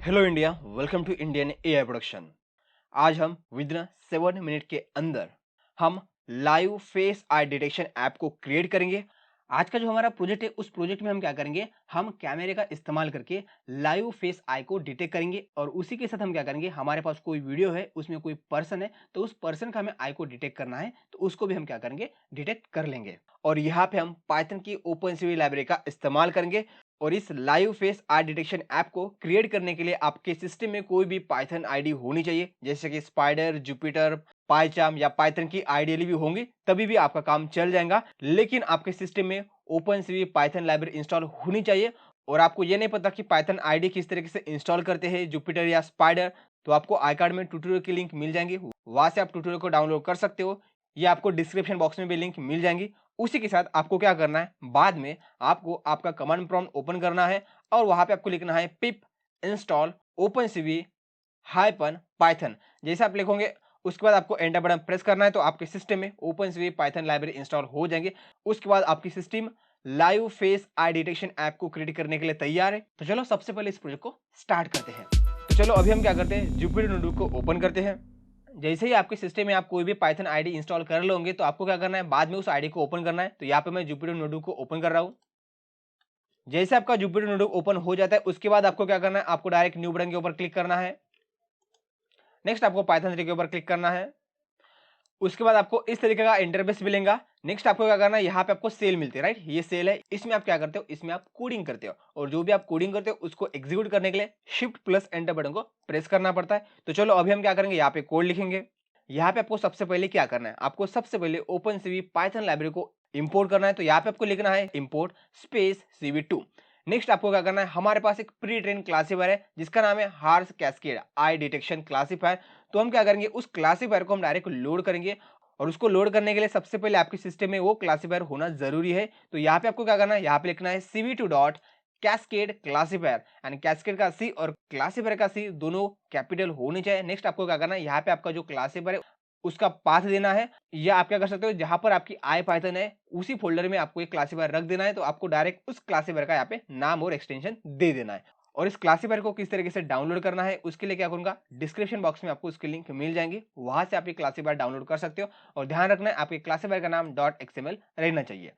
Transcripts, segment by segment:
Hello India, welcome to Indian AI production. आज हम within 7 minute के अंदर हम live face eye detection app को क्रिएट करेंगे। आज का जो हमारा प्रोजेक्ट है, उस प्रोजेक्ट में हम क्या करेंगे, हम कैमरे का इस्तेमाल करके लाइव फेस आई को डिटेक्ट करेंगे और उसी के साथ हम क्या करेंगे, हमारे पास कोई वीडियो है, उसमें कोई पर्सन है, तो उस पर्सन का हमें आई को डिटेक्ट करना है, तो उसको भी हम क्या करेंगे, डिटेक्ट कर लेंगे। और यहाँ पे हम पाइथन की ओपनसीवी लाइब्रेरी का इस्तेमाल करेंगे। और इस live face eye detection app को क्रिएट करने के लिए आपके सिस्टम में कोई भी पाइथन आईडी होनी चाहिए, जैसे कि स्पाइडर, जुपिटर, पाइचार्म या पाइथन की आइडियली भी होंगी, तभी भी आपका काम चल जाएगा। लेकिन आपके सिस्टम में ओपनसीवी पाइथन लाइब्रेरी इंस्टॉल होनी चाहिए। और आपको ये नहीं पता कि पाइथन आईडी किस तरीके से इंस्टॉल करते हैं, जुपिटर या स्पाइडर, तो आपको आई कार्ड में ट्यूटोरियल की लिंक मिल जाएंगी, वहां से आप ट्यूटोरियल को डाउनलोड कर सकते हो। ये आपको डिस्क्रिप्शन बॉक्स में भी लिंक मिल जाएंगी। उसी के साथ आपको क्या करना है, बाद में आपको आपका कमांड प्रॉम्प्ट ओपन करना है और वहां पे आपको लिखना है पिप इंस्टॉल ओपनसीवी हाइपन पाइथन। जैसे आप लिखोगे उसके बाद आपको एंटर बटन प्रेस करना है, तो आपके सिस्टम में ओपनसीवी पाइथन लाइब्रेरी इंस्टॉल हो जाएंगे। उसके बाद आपकी system live face eye detection app को क्रिएट करने के लिए तैयार है। तो चलो सबसे पहले इस प्रोजेक्ट को स्टार्ट करते हैं। तो चलो अभी हम क्या करते हैं, जुपिटर नोटबुक को ओपन करते हैं। जैसे ही आपके सिस्टम में आप कोई भी पाइथन आईडी इंस्टॉल कर लोगे, तो आपको क्या करना है, बाद में उस आईडी को ओपन करना है। तो यहाँ पे मैं जुपिटर नोटबुक को ओपन कर रहा हूँ। जैसे आपका जुपिटर नोटबुक ओपन हो जाता है, उसके बाद आपको क्या करना है, आपको डायरेक्ट न्यू बटन के ऊपर क्लिक करना है। नेक्स्ट आपको पाइथन 3 के ऊपर क्लिक करना है। उसके बाद आपको इस तरीके का इंटरफेस मिलेगा। नेक्स्ट आपको क्या करना है, यहाँ पे आपको सेल मिलती है, राइट, ये सेल है। इसमें आप क्या करते हो, इसमें आप कोडिंग करते हो, और जो भी आप कोडिंग करते हो उसको एग्जीक्यूट करने के लिए शिफ्ट प्लस एंटर बटन को प्रेस करना पड़ता है। तो चलो अभी हम क्या करेंगे, यहाँ पे कोड लिखेंगे। यहाँ पे आपको सबसे पहले क्या करना है, आपको सबसे पहले ओपनसीवी पाइथन लाइब्रेरी को इंपोर्ट करना है। तो यहाँ पे आपको लिखना है इंपोर्ट स्पेस CV2। नेक्स्ट आपको क्या करना है, हमारे पास एक प्री ट्रेन क्लासीफायर है जिसका नाम है हार्स कैस्केड आई डिटेक्शन क्लासीफायर। तो हम क्या करेंगे, उस क्लासीफायर को हम डायरेक्ट लोड करेंगे। और उसको लोड करने के लिए सबसे पहले आपके सिस्टम में वो क्लासीफायर होना जरूरी है। तो यहाँ पे आपको क्या करना है, यहाँ पे लिखना है CV2 dot cascade classifier, and cascade का C और क्लासीफायर का C दोनों कैपिटल होने चाहिए। नेक्स्ट आपको क्या करना है, यहाँ पे आपका जो क्लासीफायर है उसका पाथ देना है, या आप क्या कर सकते हो, जहां पर आपकी आई पाइथन है उसी फोल्डर में आपको एक क्लासीफायर रख देना है। तो आपको डायरेक्ट उस क्लासीफायर का यहाँ पे नाम और एक्सटेंशन दे देना है। और इस क्लासीफायर को किस तरीके से डाउनलोड करना है, उसके लिए क्या करूंगा, डिस्क्रिप्शन बॉक्स में आपको उसकी लिंक मिल जाएंगी, वहां से आप ये क्लासीफायर डाउनलोड कर सकते हो। और ध्यान रखना है, आपके क्लासीफायर का नाम .xml रहना चाहिए।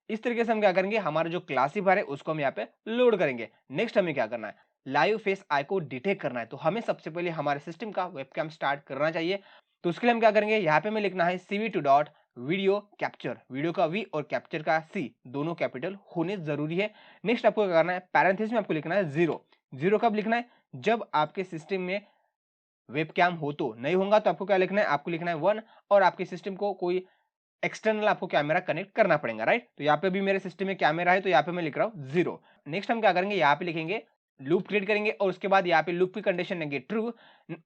इस तरीके से हम क्या करेंगे, हमारा जो क्लासीफायर है उसको हम यहाँ पे लोड करेंगे। नेक्स्ट हमें क्या करना है, लाइव फेस आई को डिटेक्ट करना है। तो हमें सबसे पहले हमारे सिस्टम का वेबकैम स्टार्ट करना चाहिए। तो उसके लिए हम क्या करेंगे, यहाँ पे हमें लिखना है CV2 dot video capture, video का V और कैप्चर का C दोनों कैपिटल होने जरूरी है। नेक्स्ट आपको क्या करना है, पैरेंथेसिस में आपको लिखना है 0। 0 कब लिखना है, जब आपके सिस्टम में वेबकैम हो। तो नहीं होगा तो आपको क्या लिखना है, आपको लिखना है 1। और आपके सिस्टम को कोई एक्सटर्नल आपको कैमरा कनेक्ट करना पड़ेगा, राइट। तो यहाँ पे भी मेरे सिस्टम में कैमरा है, तो यहाँ पे मैं लिख रहा हूँ 0। नेक्स्ट हम क्या करेंगे, यहाँ पे लिखेंगे लूप क्रिएट करेंगे, और उसके बाद यहाँ पे लूप की कंडीशन लेंगे ट्रू।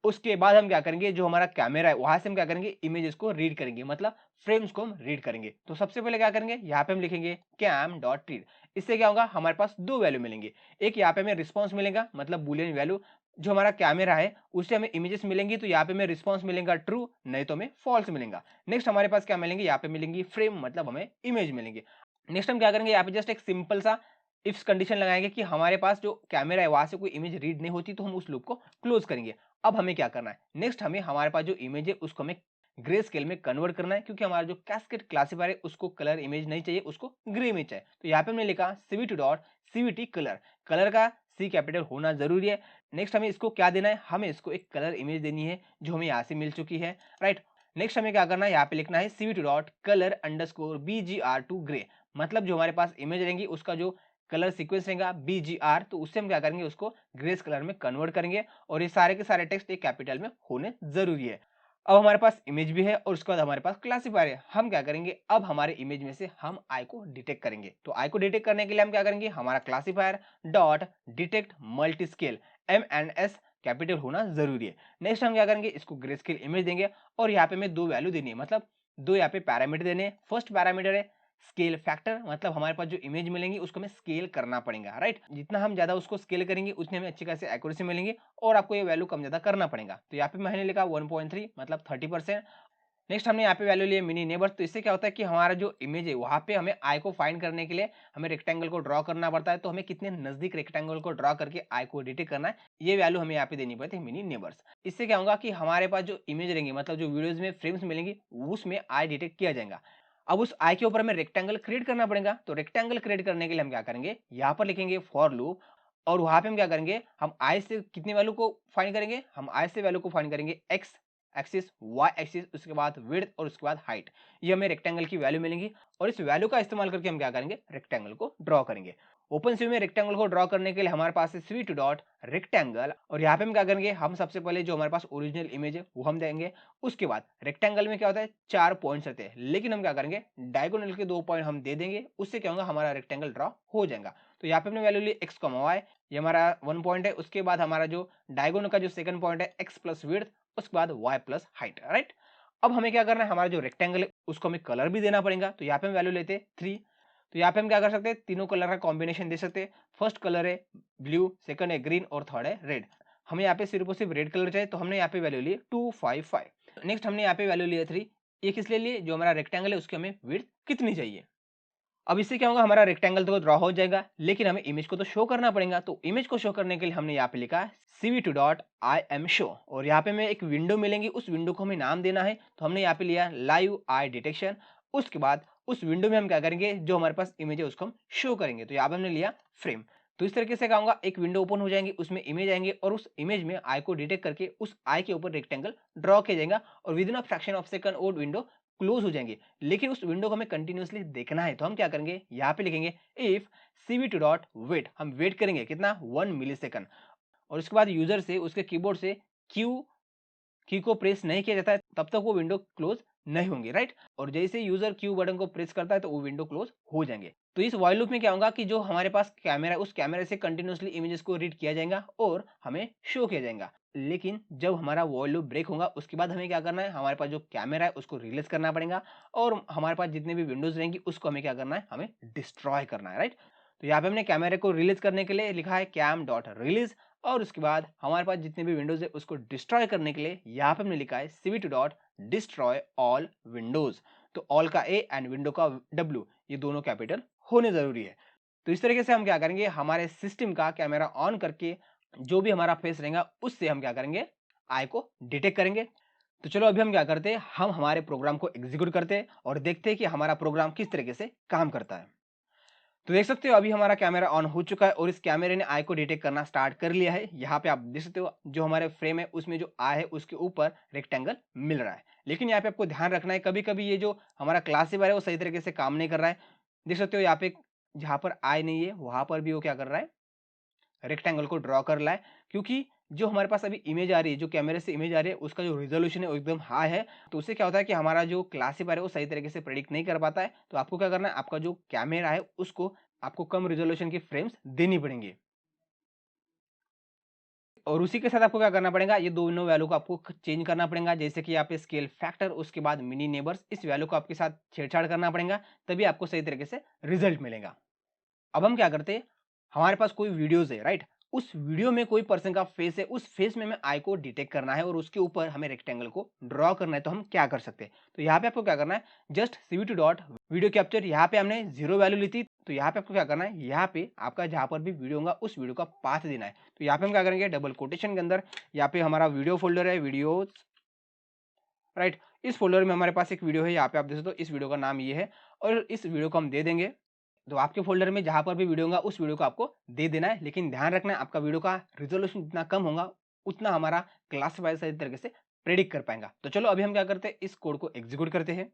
उसके बाद हम क्या करेंगे, जो हमारा कैमरा है वहां से हम क्या करेंगे, इमेजेस को रीड करेंगे, मतलब फ्रेम्स को हम रीड करेंगे। तो सबसे पहले क्या करेंगे, यहाँ पे हम लिखेंगे कैम डॉट रीड। इससे क्या होगा, हमारे पास दो वैल्यू मिलेंगे। एक यहाँ पे हमें रिस्पॉन्स मिलेगा, मतलब बुलियन वैल्यू, जो हमारा कैमरा है उससे हमें इमेजेस मिलेंगी। तो यहाँ पे हमें रिस्पॉन्स मिलेगा ट्रू, नहीं तो हमें फॉल्स मिलेगा। नेक्स्ट हमारे पास क्या मिलेंगे, यहाँ पे मिलेंगी फ्रेम, मतलब हमें इमेज मिलेंगे। नेक्स्ट हम क्या करेंगे, यहाँ पे जस्ट एक सिंपल सा इफ कंडीशन लगाएंगे कि हमारे पास जो कैमरा है वहां से कोई इमेज रीड नहीं होती, तो हम उस लूप को क्लोज करेंगे। अब हमें क्या करना है, नेक्स्ट हमें हमारे पास जो इमेज है उसको हमें ग्रे स्केल में कन्वर्ट करना है, क्योंकि हमारा जो कैस्केड क्लासीफायर है उसको कलर इमेज नहीं चाहिए, उसको ग्रे में चाहिए। तो यहाँ पे हमने लिखा CV2 dot CVT colour, colour का C कैपिटल होना जरूरी है। नेक्स्ट हमें इसको क्या देना है, हमें इसको एक कलर इमेज देनी है जो हमें यहाँ से मिल चुकी है, राइट। नेक्स्ट हमें क्या करना है, यहाँ पे लिखना है CV2 dot colour underscore BGR2 grey, मतलब जो हमारे पास इमेज रहेंगी उसका जो कलर सीक्वेंस रहेगा BGR, तो उससे हम क्या करेंगे, उसको ग्रेस कलर में कन्वर्ट करेंगे। और ये सारे के सारे टेक्स्ट एक कैपिटल में होने जरूरी है। अब हमारे पास इमेज भी है और उसके बाद हमारे पास क्लासीफायर है। हम क्या करेंगे, अब हमारे इमेज में से हम आई को डिटेक्ट करेंगे। तो आई को डिटेक्ट करने के लिए हम क्या करेंगे, हमारा classifier dot detect multi scale MNS capital होना जरूरी है। नेक्स्ट हम क्या करेंगे, इसको ग्रे स्केल इमेज देंगे, और यहाँ पे हमें दो वैल्यू देनी है, मतलब दो यहाँ पे पैरामीटर देने हैं। फर्स्ट पैरामीटर है स्केल फैक्टर, मतलब हमारे पास जो इमेज मिलेंगी उसको हमें स्केल करना पड़ेगा, राइट। जितना हम ज्यादा उसको स्केल करेंगे उतने हमें अच्छी खासी एक्यूरेसी मिलेंगी, और आपको ये वैल्यू कम ज्यादा करना पड़ेगा। तो यहाँ पे मैंने लिखा 1.3, मतलब 30%। नेक्स्ट हमने यहाँ पे वैल्यू लिए मिनी नेबर्स। तो इससे क्या होता है कि हमारा जो इमेज है वहाँ पे हमें आई को फाइंड करने के लिए हमें रेक्टेंगल को ड्रॉ करना पड़ता है। तो हमें कितने नजदीक रेक्टेंगल को ड्रॉ करके आई को डिटेक्ट करना है, ये वैल्यू हमें यहाँ पे देनी पड़ती है मिनी नेबर्स। इससे क्या होगा कि हमारे पास जो इमेज रहेंगी, मतलब जो वीडियोज में फ्रेम्स मिलेंगी, उसमें आई डिटेक्ट किया जाएगा। अब उस आई के ऊपर हमें रेक्टेंगल क्रिएट करना पड़ेगा। तो रेक्टेंगल क्रिएट करने के लिए हम क्या करेंगे, यहाँ पर लिखेंगे फॉर लूप, और वहां पे हम क्या करेंगे, हम आई से कितनी वैल्यू को फाइंड करेंगे, हम आई से वैल्यू को फाइंड करेंगे एक्स एक्सिस, वाई एक्सिस, उसके बाद विड्थ और उसके बाद हाइट। ये हमें रेक्टेंगल की वैल्यू मिलेंगी और इस वैल्यू का इस्तेमाल करके हम क्या करेंगे, रेक्टेंगल को ड्रॉ करेंगे। ओपन सीवी में रेक्टेंगल को ड्रॉ करने के लिए हमारे पास है स्वी टू डॉट रेक्टेंगल, और यहाँ पे हम क्या करेंगे, हम सबसे पहले जो हमारे पास ओरिजिनल इमेज है वो हम देंगे। उसके बाद रेक्टेंगल में क्या होता है, 4 पॉइंट्स रहते हैं, लेकिन हम क्या करेंगे, डायगोनल के 2 पॉइंट हम दे देंगे। उससे क्या होगा, हमारा रेक्टेंगल ड्रॉ हो जाएगा। तो यहाँ पे हमने वैल्यू ली एक्स कॉमा वाई, ये हमारा 1 पॉइंट है। उसके बाद हमारा जो डायगोनल का जो सेकंड पॉइंट है एक्स प्लस विड्थ, उसके बाद y प्लस हाइट, राइट। अब हमें क्या करना है, हमारा जो रेक्टेंगल है उसको हमें कलर भी देना पड़ेगा। तो यहाँ पे हम वैल्यू लेते हैं 3। तो यहाँ पे हम क्या कर सकते हैं, तीनों कलर का कॉम्बिनेशन दे सकते हैं। फर्स्ट कलर है ब्लू, सेकंड है ग्रीन और थर्ड है रेड। हमें यहाँ पे सिर्फ और सिर्फ रेड कलर चाहिए, तो हमने यहाँ पे वैल्यू ली 255। नेक्स्ट हमने यहाँ पे वैल्यू लिया 3। ये किस लिए लिए, जो हमारा रेक्टेंगल है उसकी हमें विड्थ कितनी चाहिए। अब इससे क्या होगा, हमारा रेक्टेंगल तो ड्रॉ हो जाएगा, लेकिन हमें इमेज को तो शो करना पड़ेगा। तो इमेज को शो करने के लिए हमने यहाँ पे लिखा है cv2 dot I am show, और यहाँ पे हमें एक विंडो मिलेंगी, उस विंडो को हमें नाम देना है। तो हमने यहाँ पे लिया लाइव आई डिटेक्शन। उसके बाद उस विंडो में हम क्या करेंगे, जो हमारे पास इमेज है उसको हम शो करेंगे। तो यहाँ पे हमने लिया फ्रेम। तो इस तरीके से क्या होगा, एक विंडो ओपन हो जाएंगी, उसमें इमेज आएंगे और उस इमेज में आई को डिटेक्ट करके उस आई के ऊपर रेक्टेंगल ड्रॉ किया जाएगा, और with in a fraction of second वो विंडो क्लोज हो जाएंगे। लेकिन उस विंडो को हमें कंटिन्यूअसली देखना है, तो हम क्या करेंगे, यहाँ पे लिखेंगे इफ cv2 डॉट वेट। हम वेट करेंगे कितना, 1 मिलीसेकंड, और उसके बाद यूजर से उसके कीबोर्ड से क्यू की को प्रेस नहीं किया जाता है, तब तक वो विंडो क्लोज नहीं होंगे, राइट। और जैसे यूजर क्यू बटन को प्रेस करता है तो वो विंडो क्लोज हो जाएंगे। तो इस व्हाइल लूप में क्या होगा कि जो हमारे पास कैमरा है उस कैमरे से कंटिन्यूअसली इमेजेस को रीड किया जाएगा और हमें शो किया जाएगा। लेकिन जब हमारा व्हाइल लूप ब्रेक होगा उसके बाद हमें क्या करना है, हमारे पास जो कैमरा है उसको रिलीज करना पड़ेगा, और हमारे पास जितने भी विंडोज रहेंगी उसको हमें क्या करना है, हमें डिस्ट्रॉय करना है, राइट। तो यहाँ पे हमने कैमरे को रिलीज करने के लिए लिखा है कैम डॉट रिलीज, और उसके बाद हमारे पास जितने भी विंडोज है उसको डिस्ट्रॉय करने के लिए यहाँ पे हमने लिखा है cv2 dot destroy all Windows. तो ऑल का ए एंड विंडो का डब्ल्यू, ये दोनों कैपिटल होने जरूरी है। तो इस तरीके से हम क्या करेंगे, हमारे सिस्टम का कैमरा ऑन करके जो भी हमारा फेस रहेगा उससे हम क्या करेंगे, आई को डिटेक्ट करेंगे। तो चलो अभी हम क्या करते हैं, हम हमारे प्रोग्राम को एग्जीक्यूट करते हैं और देखते हैं कि हमारा प्रोग्राम किस तरीके से काम करता है। तो देख सकते हो अभी हमारा कैमरा ऑन हो चुका है और इस कैमरे ने आई को डिटेक्ट करना स्टार्ट कर लिया है। यहाँ पे आप देख सकते हो जो हमारे फ्रेम है उसमें जो आई है उसके ऊपर रेक्टेंगल मिल रहा है। लेकिन यहाँ पे आपको ध्यान रखना है, कभी कभी ये जो हमारा क्लासिफायर है वो सही तरीके से काम नहीं कर रहा है। देख सकते हो यहाँ पे जहाँ पर आई नहीं है वहां पर भी वो क्या कर रहा है, रेक्टेंगल को ड्रॉ कर रहा है। क्योंकि जो हमारे पास अभी इमेज आ रही है, जो कैमरे से इमेज आ रही है उसका जो रिजोल्यूशन है वो एकदम हाई है। तो उससे क्या होता है कि हमारा जो क्लासिफायर है वो सही तरीके से प्रेडिक्ट नहीं कर पाता है। तो आपको क्या करना है, आपका जो कैमरा है उसको आपको कम रिजोल्यूशन की फ्रेम्स देनी पड़ेंगी, और उसी के साथ आपको क्या करना पड़ेगा, ये दोनों वैल्यू को आपको चेंज करना पड़ेगा। जैसे कि यहाँ पे स्केल फैक्टर, उसके बाद मिनी नेबर्स, इस वैल्यू को आपके साथ छेड़छाड़ करना पड़ेगा, तभी आपको सही तरीके से रिजल्ट मिलेगा। अब हम क्या करते हैं, हमारे पास कोई वीडियोस है, राइट। उस वीडियो में कोई पर्सन का फेस है, उस फेस में हमें आई को डिटेक्ट करना है और उसके ऊपर हमें रेक्टेंगल को ड्रॉ करना है। तो हम क्या कर सकते हैं, तो यहाँ पे आपको क्या करना है, just cv2 dot video capture, यहाँ पे हमने 0 वैल्यू ली थी। तो यहाँ पे आपको क्या करना है, यहाँ पे आपका जहां पर भी वीडियो होगा उस वीडियो का पाथ देना है। तो यहाँ पे हम क्या करेंगे, डबल कोटेशन के अंदर यहाँ पे हमारा वीडियो फोल्डर है, वीडियोज, राइट। इस फोल्डर में हमारे पास एक वीडियो है, यहाँ पे आप देख सकते हो इस वीडियो का नाम ये है, और इस वीडियो को हम दे देंगे। तो आपके फोल्डर में जहां पर भी वीडियो होगा उस वीडियो को आपको दे देना है। लेकिन ध्यान रखना है आपका वीडियो का रिजोल्यूशन जितना कम होगा उतना हमारा क्लासिफायर सही तरीके से प्रेडिक्ट कर पाएगा। तो चलो अभी हम क्या करते हैं, इस कोड को एग्जीक्यूट करते हैं।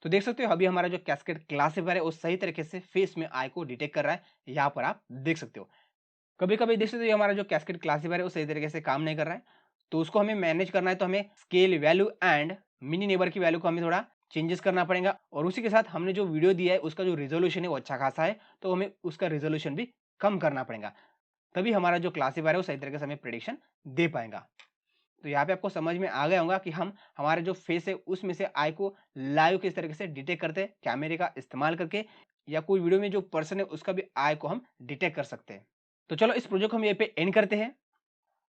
तो देख सकते हो अभी हमारा जो कैस्केड क्लासिफायर है वो सही तरीके से फेस में आई को डिटेक्ट कर रहा है, यहाँ पर आप देख सकते हो। कभी कभी देख सकते हो हमारा जो कैस्केड क्लासिफायर है वो सही तरीके से काम नहीं कर रहा है, तो उसको हमें मैनेज करना है। तो हमें scale value and mini neighbour की वैल्यू को हमें थोड़ा चेंजेस करना पड़ेगा, और उसी के साथ हमने जो वीडियो दिया है उसका जो रिजोल्यूशन है वो अच्छा खासा है, तो हमें उसका रिजोल्यूशन भी कम करना पड़ेगा, तभी हमारा जो क्लासिफायर है वो सही तरीके से हमें प्रेडिक्शन दे पाएगा। तो यहाँ पे आपको समझ में आ गया होगा कि हम हमारे जो फेस है उसमें से आई को लाइव किस तरीके से डिटेक्ट करते हैं कैमरे का इस्तेमाल करके, या कोई वीडियो में जो पर्सन है उसका भी आई को हम डिटेक्ट कर सकते हैं। तो चलो इस प्रोजेक्ट को हम ये पे एंड करते हैं।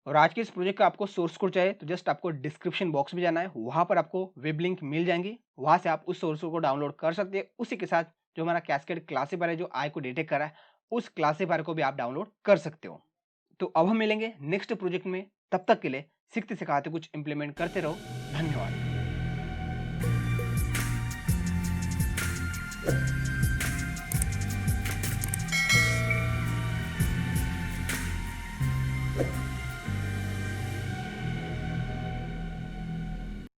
और आज के इस प्रोजेक्ट का आपको सोर्स कोड चाहिए तो जस्ट आपको डिस्क्रिप्शन बॉक्स में जाना है, वहां पर आपको वेब लिंक मिल जाएंगी, वहां से आप उस सोर्स कोड को डाउनलोड कर सकते हैं। उसी के साथ जो हमारा कैस्केड क्लासिफायर है जो आई को डिटेक्ट कर रहा है, उस क्लासिफायर को भी आप डाउनलोड कर सकते हो। तो अब हम मिलेंगे नेक्स्ट प्रोजेक्ट में, तब तक के लिए सीखते सिखाते कुछ इंप्लीमेंट करते रहो। धन्यवाद।